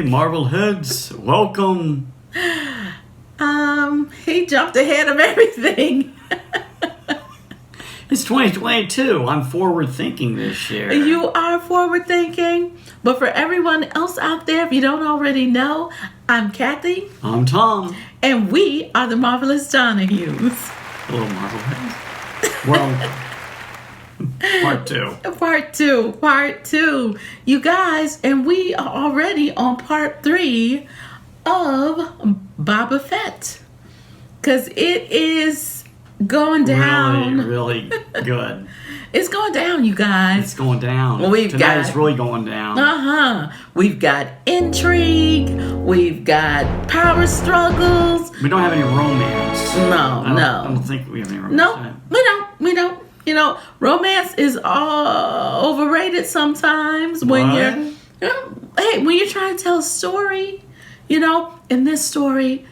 Marvel heads, welcome. He jumped ahead of everything. It's 2022. I'm forward thinking this year. You are forward thinking. But for everyone else out there, if you don't already know, I'm Kathy. I'm Tom. And we are the Marvelous Donohues. Hello, Marvel heads. Well, part two. You guys, and we are already on part 3 of Boba Fett. Because it is going down. Really good. It's going down, you guys. It's going down. Well, Tonight it's really going down. We've got intrigue. We've got power struggles. We don't have any romance. I don't think we have any romance. No, we don't. You know, romance is overrated sometimes when when you're trying to tell a story, and this story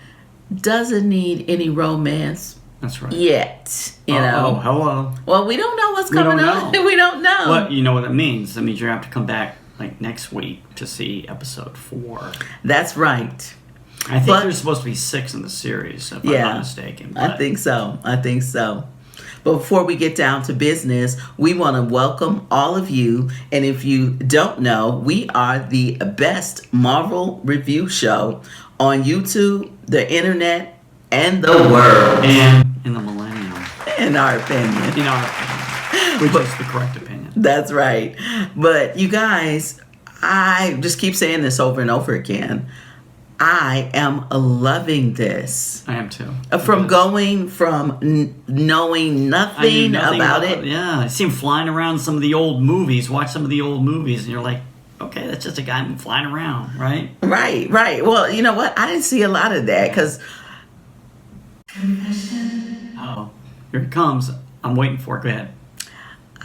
doesn't need any romance. That's right. Yet, you know. Oh, hello. Well, we don't know what's coming up. We don't know. But you know what that means. That means you're going to have to come back like next week to see episode 4. That's right. I think there's supposed to be 6 in the series, if I'm not mistaken. But I think so. But before we get down to business, we want to welcome all of you. And if you don't know, we are the best Marvel review show on YouTube, the internet, and the world. And in the millennium. In our opinion. Which is the correct opinion. That's right. But you guys, I just keep saying this over and over again. I am loving this. I am too. From going from knowing nothing about it. Yeah, I see him flying around some of the old movies. Watch some of the old movies, and you're like, okay, that's just a guy flying around, right? Right. Well, you know what? I didn't see a lot of that because. Oh, here it comes. I'm waiting for it. Go ahead.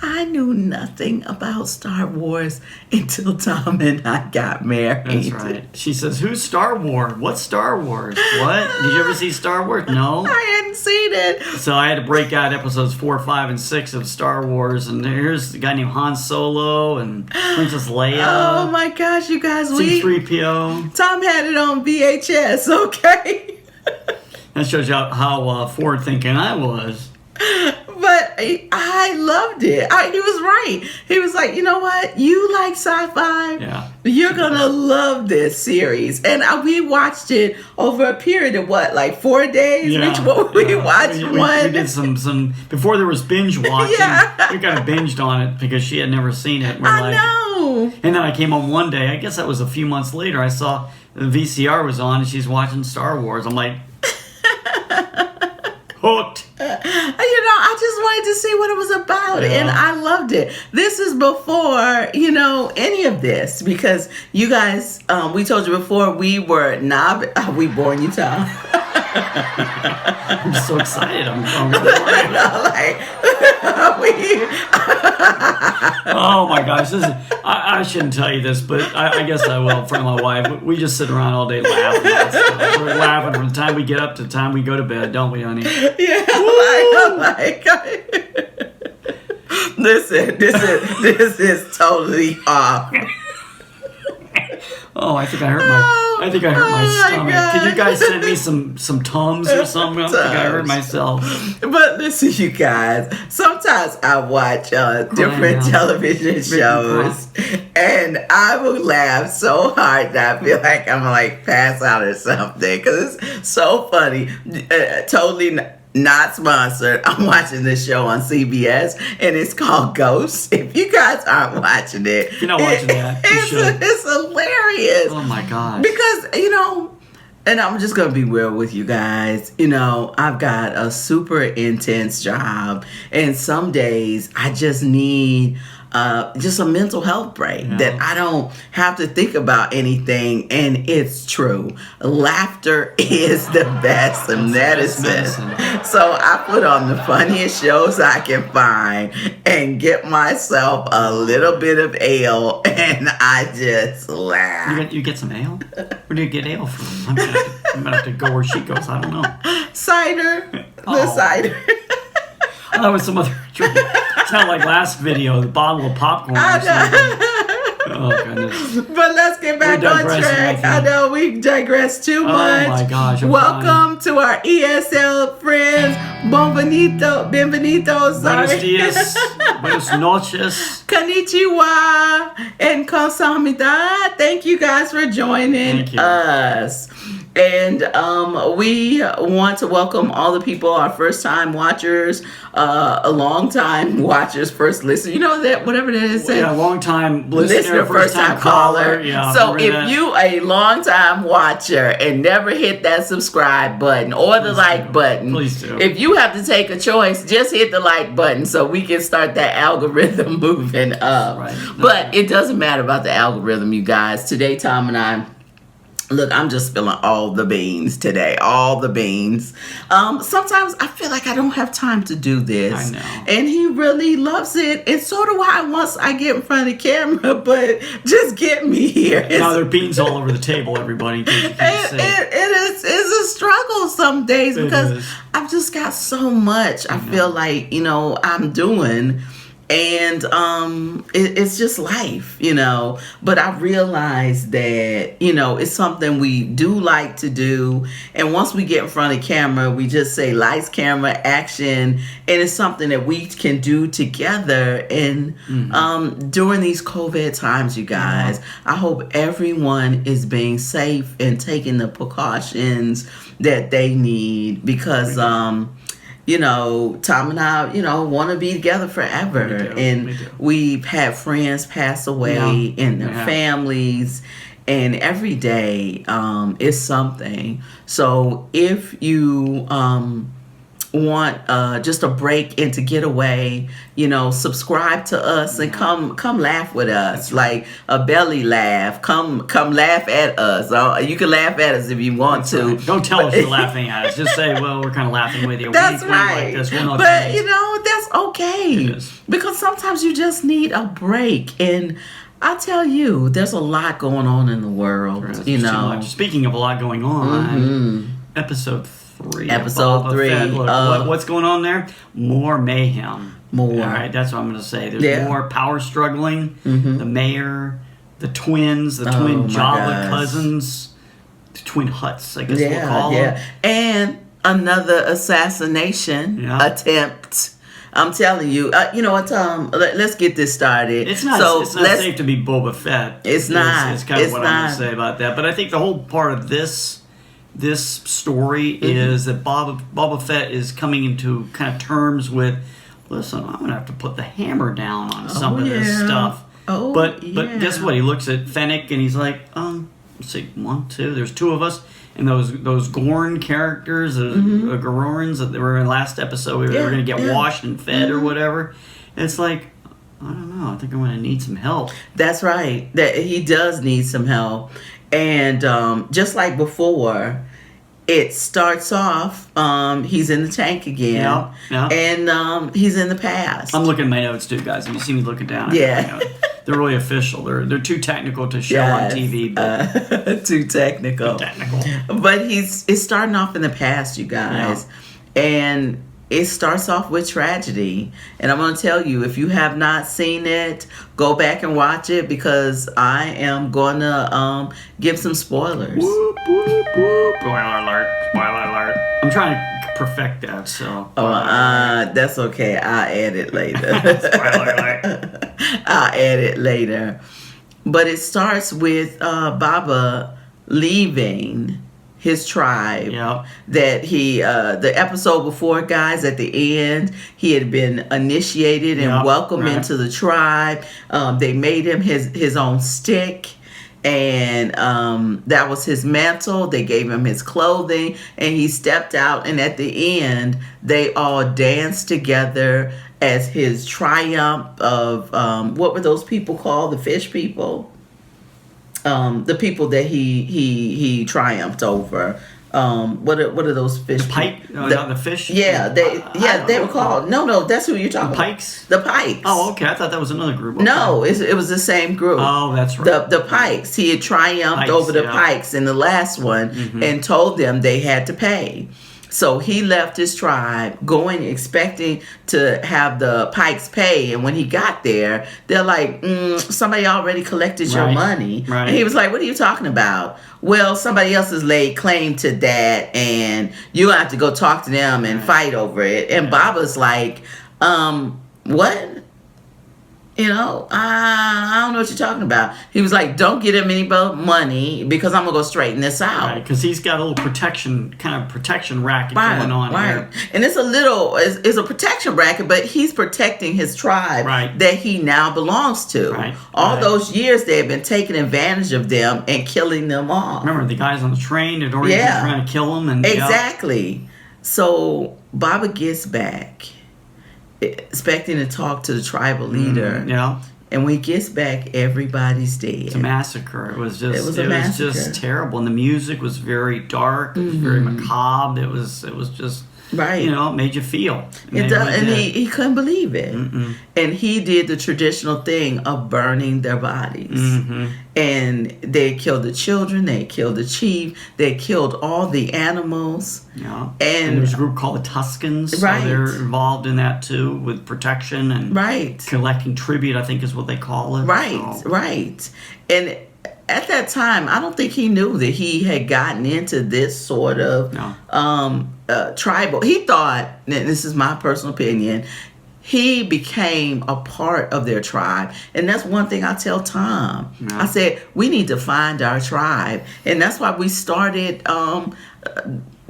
I knew nothing about Star Wars until Tom and I got married. That's right. She says, who's Star Wars? What's Star Wars? What? Did you ever see Star Wars? No? I hadn't seen it. So I had to break out episodes 4, 5, and 6 of Star Wars. And here's a guy named Han Solo and Princess Leia. Oh my gosh, you guys. C-3PO. Tom had it on VHS, okay? That shows you how forward-thinking I was. But I loved it. He was right. He was like, you know what? You like sci-fi. Yeah. You're going to love this series. And we watched it over a period of 4 days? Yeah. We watched one. We did some, before there was binge watching, we kind of binged on it because she had never seen it. I know. And then I came home one day, I guess that was a few months later, I saw the VCR was on and she's watching Star Wars. I'm like, hooked. I just wanted to see what it was about, and I loved it. This is before, any of this, because you guys, we told you before, we were we born you, Tom. I'm just so excited. Oh my gosh, I shouldn't tell you this, but I guess I will in front of my wife. We just sit around all day laughing about stuff. We're laughing from the time we get up to the time we go to bed, don't we, honey? Yeah, this is totally off. Oh, I think I hurt my stomach. God. Can you guys send me some Tums or something? I think I hurt myself. But listen, you guys, sometimes I watch different television shows and I will laugh so hard that I feel like I'm pass out or something because it's so funny. Totally not sponsored. I'm watching this show on CBS and it's called Ghosts. If you guys aren't watching it, if you're not watching that, you should. It's hilarious. Oh my gosh. Because, and I'm just going to be real with you guys. I've got a super intense job and some days I just need just a mental health break that I don't have to think about anything, and it's true. Laughter is the best medicine. So I put on the funniest shows I can find and get myself a little bit of ale, and I just laugh. You get some ale? Where do you get ale from? I'm gonna have to go where she goes. I don't know. Cider. The cider. That was some other drink. It's not like last video, the bottle of popcorn or something. Oh, goodness. But let's get back on track. I know we digress too much. Oh, my gosh. Welcome to our ESL friends. Bienvenido. Sorry. Buenos dias. Buenos noches. Konnichiwa and kamsahamnida. Thank you guys for joining us. And we want to welcome all the people, our first-time watchers, long-time watchers, first listener. You know that, whatever that is. Yeah, long-time listener, first-time caller. Yeah, so if you a long-time watcher and never hit that subscribe button or the like button, please do. If you have to take a choice, just hit the like button so we can start that algorithm moving up. Right. But it doesn't matter about the algorithm, you guys. Today, Tom and I... Look, I'm just spilling all the beans today. All the beans. Sometimes I feel like I don't have time to do this. I know. And he really loves it. And so do I once I get in front of the camera. But just get me here. Now there are beans all over the table, everybody. It's a struggle some days because I've just got so much I feel like, I'm doing. And it's just life, But I realized that, it's something we do like to do. And once we get in front of camera, we just say lights, camera, action. And it's something that we can do together. And during these COVID times, you guys, I hope everyone is being safe and taking the precautions that they need because... Tom and I, want to be together forever. We've had friends pass away and their families. And every day is something. So if you want just a break and to get away, subscribe to us and come laugh with us, like a belly laugh. Come laugh at us. You can laugh at us if you want to. Right. Don't tell us you're laughing at us. Just say, well, we're kind of laughing with you. That's we right. Like this. We're not but that's okay. It is. Because sometimes you just need a break. And I tell you, there's a lot going on in the world. Speaking of a lot going on, episode 3. Episode 3. Look, what's going on there? More mayhem. More. All right, that's what I'm going to say. There's more power struggling. The mayor, the twins, the twin Java cousins, the twin Hutts, I guess we'll call them. And another assassination attempt. I'm telling you. You know what, Tom? Let's get this started. It's not safe to be Boba Fett. It's not. It's kind of what I'm going to say about that. But I think the whole part of this story is that Boba Fett is coming into kind of terms with, listen, I'm going to have to put the hammer down on some of this stuff. But guess what? He looks at Fennec and he's like, let's see, 1, 2, there's 2 of us. And those Gorn characters, the Gorons that were in last episode, they were going to get washed and fed or whatever. It's like, I don't know, I think I'm going to need some help. That's right. That he does need some help. And just like before, it starts off, he's in the tank again. And he's in the past. I'm looking at my notes too, guys. If you see me looking down, they're really official. They're too technical to show on TV. But too technical. But it's starting off in the past, you guys. And it starts off with tragedy. And I'm going to tell you, if you have not seen it, go back and watch it because I am going to give some spoilers. Whoop, whoop, whoop. Spoiler alert. Spoiler alert. I'm trying to perfect that, so. That's okay. I'll add it later. Spoiler alert. I'll add it later. But it starts with Baba leaving his tribe. That he the episode before, guys, at the end, he had been initiated and welcomed into the tribe. They made him his own stick, and that was his mantle. They gave him his clothing, and he stepped out, and at the end they all danced together as his triumph of what were those people called? The fish people. The people that he triumphed over. What are those fish? The pike? The fish? Yeah, they were called. No, that's who you're talking about. Pikes? The pikes. Oh, okay. I thought that was another group. Okay. No, it was the same group. Oh, that's right. The pikes. He had triumphed over the pikes in the last one and told them they had to pay. So he left his tribe, going expecting to have the Pikes pay, and when he got there, they're like, "Somebody already collected your money." Right. And he was like, "What are you talking about?" "Well, somebody else has laid claim to that, and you have to go talk to them and fight over it." And Baba's like, "What? I don't know what you're talking about." He was like, "Don't get him any money because I'm gonna go straighten this out." Right, because he's got a little protection racket going on here. And it's a protection racket, but he's protecting his tribe that he now belongs to. Right. All those years they have been taking advantage of them and killing them off. Remember the guys on the train had already been trying to kill him, and exactly. So Baba gets back, expecting to talk to the tribal leader. And when he gets back, everybody's dead. It's a massacre. It was just massacre. just terrible. And the music was very dark. It was very macabre. It was just it made you feel. It does, and he couldn't believe it. And he did the traditional thing of burning their bodies. And they killed the children, they killed the chief, they killed all the animals. And there's a group called the Tuscans. So they're involved in that too, with protection and collecting tribute, I think is what they call it. Right. And at that time, I don't think he knew that he had gotten into this sort of tribal. He thought, and this is my personal opinion, he became a part of their tribe. And that's one thing I tell Tom. I said, we need to find our tribe. And that's why we started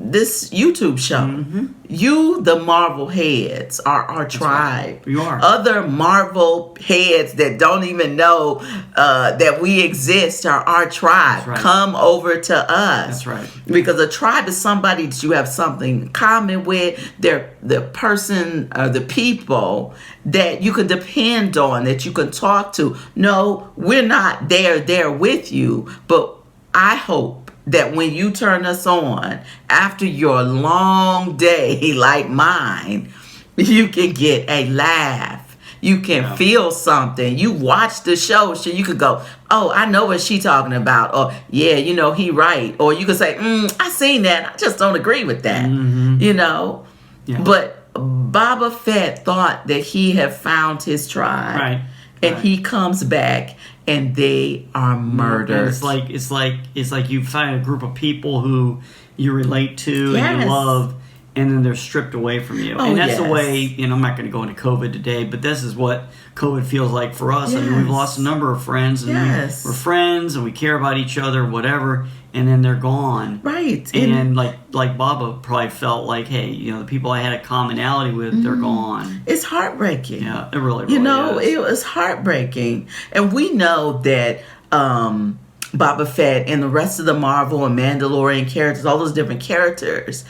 this YouTube show. You, the Marvel heads, are our tribe. You are. Other Marvel heads that don't even know that we exist are our tribe. Come over to us. That's right. Because a tribe is somebody that you have something in common with. They're the person or the people that you can depend on, that you can talk to. No, we're not there with you, but I hope that when you turn us on after your long day like mine, you can get a laugh. You can feel something. You watch the show, so you could go, "Oh, I know what she's talking about," or "Yeah, he right," or you could say, "I seen that. I just don't agree with that." But Boba Fett thought that he had found his tribe, and he comes back. And they are murdered. It's like you find a group of people who you relate to and you love, and then they're stripped away from you. And that's the way, I'm not going to go into COVID today, but this is what COVID feels like for us. I mean, we've lost a number of friends, and we're friends, and we care about each other, whatever, and then they're gone. Right. And like Baba probably felt like, hey, the people I had a commonality with, they're gone. It's heartbreaking. Yeah, it really is. It was heartbreaking. And we know that Boba Fett and the rest of the Marvel and Mandalorian characters, all those different characters,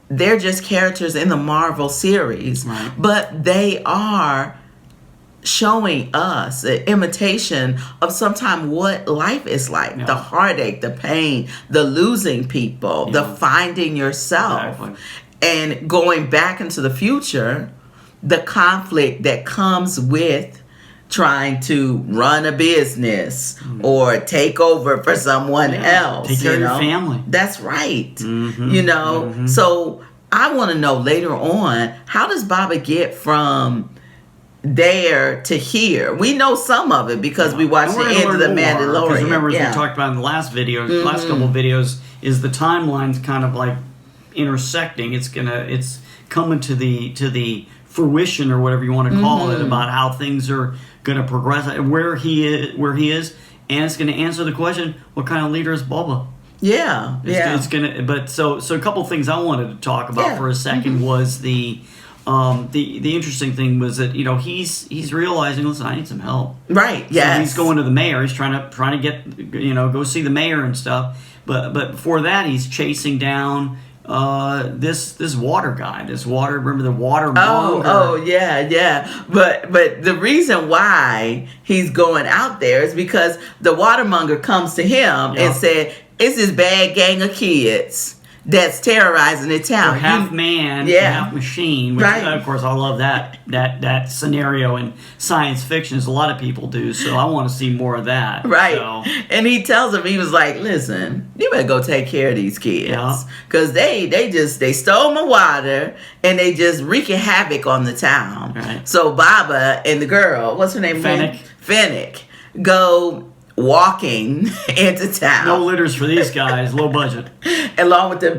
they're just characters in the Marvel series. Right. But they are showing us an imitation of sometimes what life is like. The heartache, the pain, the losing people, the finding yourself. And going back into the future, the conflict that comes with trying to run a business or take over for someone else. Take care of your family. That's right. So I want to know later on, how does Baba get from there to here? We know some of it because we watched the end of the Mandalorian. Because remember, as we talked about in the last video, last couple of videos, is the timeline's kind of like intersecting. It's coming to the fruition, or whatever you want to call it, about how things are going to progress, where he is, and it's going to answer the question: what kind of leader is Boba? It's gonna. But so a couple of things I wanted to talk about for a second was the interesting thing was that he's realizing, listen, I need some help. Right. So he's going to the mayor. He's trying to get go see the mayor and stuff. But before that, he's chasing down this water guy. Remember the water monger? Oh yeah. But the reason why he's going out there is because the watermonger comes to him and said, "It's this bad gang of kids. that's terrorizing the town. They're half man, half machine. Which, of course, I love that scenario in science fiction, as a lot of people do. So I want to see more of that. Right. So. And he tells him, he was like, "Listen, you better go take care of these kids, because they stole my water and they just wreaking havoc on the town." Right. So Baba and the girl, what's her name? Fennec, go walking into town. No litters for these guys, low budget. Along with do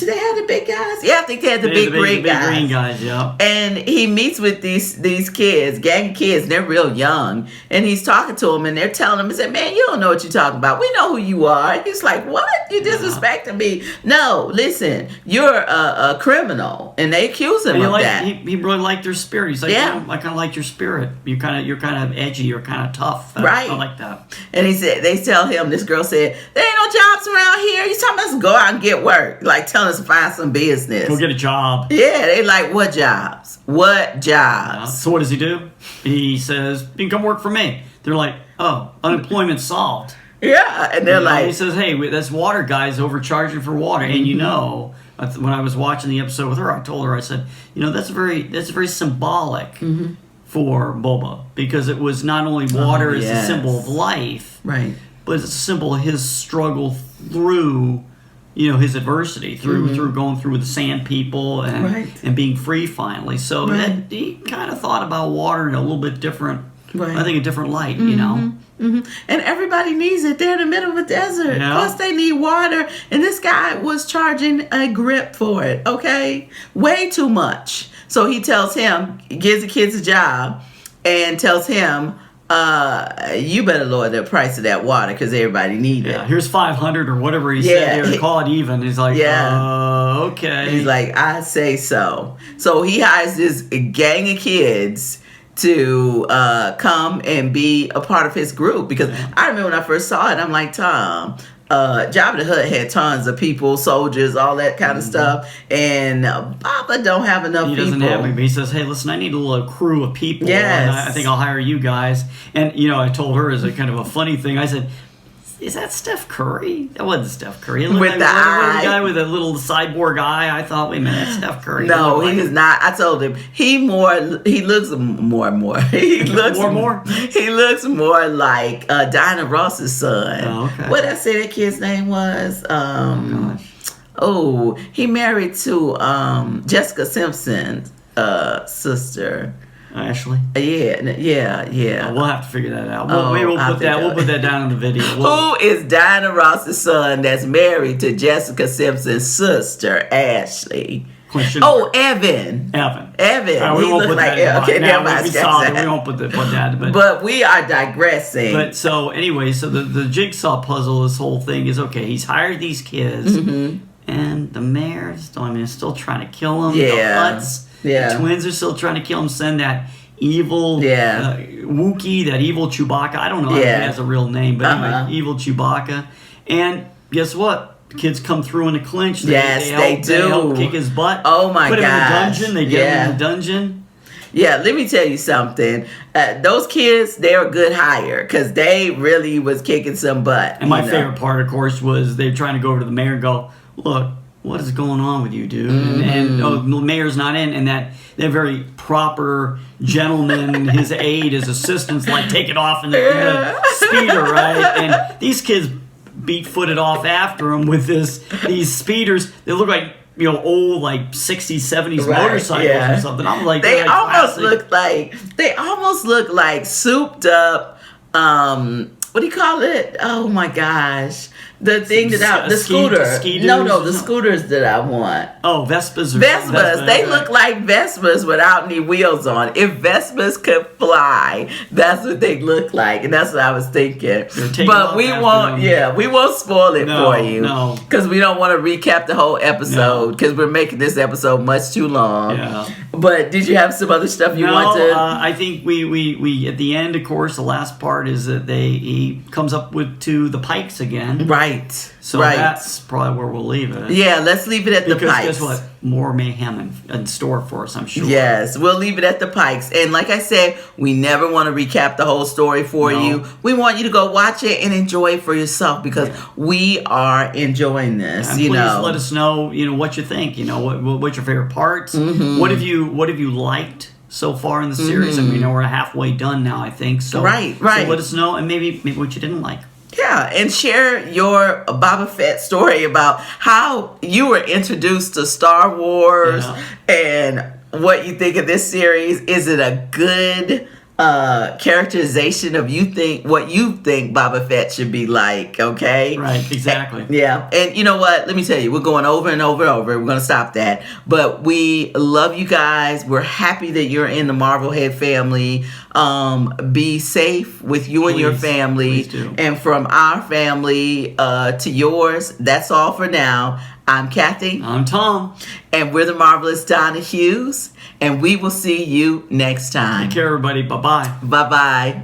they have the big guys? Yeah, I think they had the big green guys. Big green guys, yeah. And he meets with these kids, gang of kids, and they're real young. And he's talking to them, and they're telling him, he said, "Man, you don't know what you're talking about. We know who you are." And he's like, "What? You disrespecting me? No, listen, you're a criminal." And they accuse him of that. He really liked their spirit. He's like, "Yeah, I kind of like your spirit. You're kind of edgy. You're kind of tough. I like that." And he said, they tell him, this girl said, "There ain't no jobs around here. You talking about us to go out and get work. Like telling us to find some business. Go get a job." Yeah, they like, "What jobs? What jobs?" Yeah. So what does he do? He says, "You can come work for me." They're like, "Oh, unemployment solved." Yeah, and they're like, he says, "Hey, that's water guys overcharging for water." And when I was watching the episode with her, I told her, I said, that's very symbolic for Boba, because it was not only water is a symbol of life, right, but it's a symbol of his struggle through, his adversity, through going through the sand people and being free finally. So that he kind of thought about water in a little bit different, I think a different light, And everybody needs it. They're in the middle of a desert. Yeah. Plus they need water. And this guy was charging a grip for it, okay? Way too much. So he tells him, gives the kids a job, and tells him, "You better lower the price of that water because everybody needs it." Here's 500 or whatever he said. They call it even. He's like, okay. He's like, "I say so." So he hires this gang of kids to come and be a part of his group, because I remember when I first saw it, I'm like, Tom, Jabba the Hutt had tons of people, soldiers, all that kind of stuff, and Baba don't have enough people. He doesn't have me, but he says, "Hey, listen, I need a little crew of people, yes, and I think I'll hire you guys." And, I told her as a kind of a funny thing, I said, "Is that Steph Curry?" That wasn't Steph Curry. It looked with like the eye. the guy with a little cyborg eye. I thought, wait a minute, that's Steph Curry. No, he is not. I told him he looks more and more. He looks more. He looks more like Diana Ross's son. Oh, okay. What did I say that kid's name was? He married to Jessica Simpson's sister. Ashley. Yeah. We'll have to figure that out. Maybe we'll put that down in the video. Who is Diana Ross's son that's married to Jessica Simpson's sister, Ashley? Evan. We won't put that. Okay, never mind. We won't put that. But we are digressing. But so anyway, so the jigsaw puzzle, this whole thing is okay. He's hired these kids, and the mayor's still trying to kill him. The Hutts. The twins are still trying to kill him. Send that evil Wookiee, that evil Chewbacca. I don't know if he has a real name, but anyway, evil Chewbacca. And guess what? The kids come through in a clinch. They do. They help kick his butt. Oh my god! Put him in the dungeon. They get him in the dungeon. Yeah, let me tell you something. Those kids, they're a good hire because they really was kicking some butt. And my favorite part, of course, was they're trying to go over to the mayor and go, "Look, what is going on with you, dude?" And the mayor's not in, and that very proper gentleman, his aide, his assistants, like take it off in the speeder, right? And these kids beat-footed off after him with these speeders. They look like old, like 60s, 70s motorcycles or something. I'm like, they almost look like souped up. What do you call it? Oh my gosh. The thing the scooter. The scooters that I want. Oh, Vespas. Vespas. They look like Vespas without any wheels on. If Vespas could fly, that's what they look like. And that's what I was thinking. But we won't spoil it for you. No. Because we don't want to recap the whole episode because we're making this episode much too long. Yeah. But did you have some other stuff you want to? I think we at the end, of course, the last part is that he comes up to the Pikes again. Right. Right. So right. that's probably where we'll leave it. Yeah, let's leave it at the Because Pikes. guess what? More mayhem in store for us, I'm sure. Yes, we'll leave it at the Pikes. And like I said, we never want to recap the whole story for you. We want you to go watch it and enjoy it for yourself because we are enjoying this. And please let us know, what you think. What's your favorite parts? Mm-hmm. What have you liked so far in the series? I mean, we're halfway done now, I think. So Right. So let us know, and maybe what you didn't like. Yeah, and share your Boba Fett story about how you were introduced to Star Wars and what you think of this series. Is it a good characterization of what you think Boba Fett should be like? Okay, Right, exactly. Yeah, and you know what? Let me tell you, we're going over and over and over. We're going to stop that. But we love you guys. We're happy that you're in the Marvelhead family. Be safe with you and your family. Please do. And from our family to yours, that's all for now. I'm Kathy. I'm Tom. And we're the Marvelous Donohues. And we will see you next time. Take care, everybody. Bye-bye. Bye-bye.